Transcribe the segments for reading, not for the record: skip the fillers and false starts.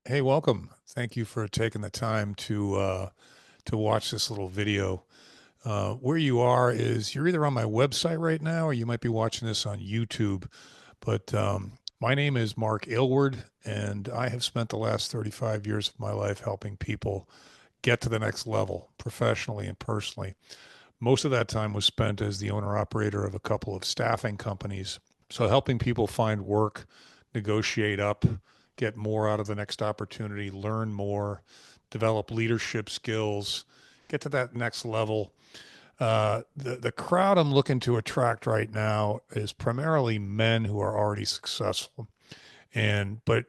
Hey, welcome. Thank you for taking the time to watch this little video. Where you are is you're either on my website right now or you might be watching this on YouTube. But my name is Mark Aylward, and I have spent the last 35 years of my life helping people get to the next level professionally and personally. Most of that time was spent as the owner operator of a couple of staffing companies. So helping people find work, negotiate up, get more out of the next opportunity, learn more, develop leadership skills, get to that next level. The crowd I'm looking to attract right now is primarily men who are already successful, and but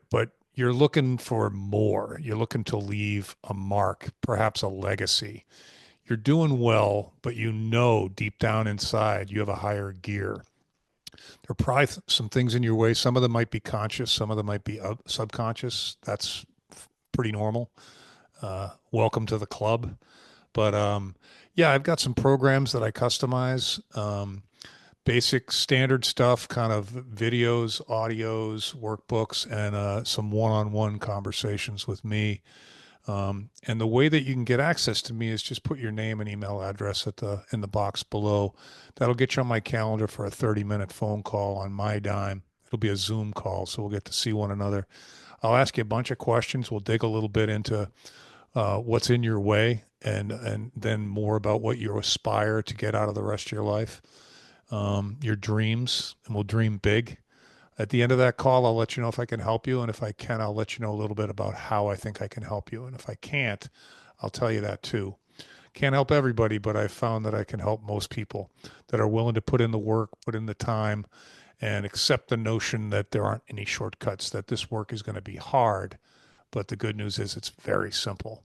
you're looking for more. You're looking to leave a mark, perhaps a legacy. You're doing well, but you know deep down inside you have a higher gear. There are probably some things in your way. Some of them might be conscious, some of them might be subconscious. That's pretty normal. Welcome to the club. But yeah, I've got some programs that I customize. Basic standard stuff, kind of videos, audios, workbooks, and some one-on-one conversations with me. And the way that you can get access to me is just put your name and email address at the in the box below. That'll get you on my calendar for a 30-minute phone call on my dime. It'll be a Zoom call, so we'll get to see one another. I'll ask you a bunch of questions. We'll dig a little bit into what's in your way and then more about what you aspire to get out of the rest of your life, your dreams, and we'll dream big. At the end of that call, I'll let you know if I can help you. And if I can, I'll let you know a little bit about how I think I can help you. And if I can't, I'll tell you that too. Can't help everybody, but I've found that I can help most people that are willing to put in the work, put in the time, and accept the notion that there aren't any shortcuts, that this work is going to be hard. But the good news is it's very simple.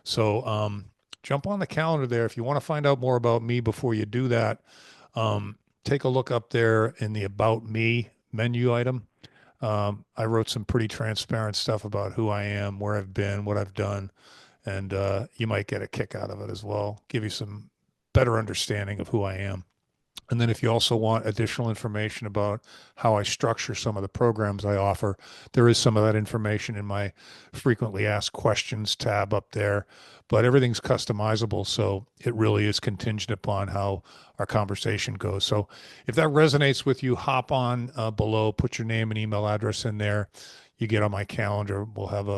So jump on the calendar there. If you want to find out more about me before you do that, take a look up there in the About Me menu item. I wrote some pretty transparent stuff about who I am, where I've been, what I've done, and you might get a kick out of it as well. Give you some better understanding of who I am. And then if you also want additional information about how I structure some of the programs I offer, there is some of that information in my frequently asked questions tab up there. But everything's customizable, so it really is contingent upon how our conversation goes. So if that resonates with you, hop on below, put your name and email address in there. You get on my calendar. We'll have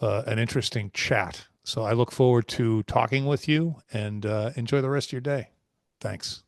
an interesting chat. So I look forward to talking with you and enjoy the rest of your day. Thanks.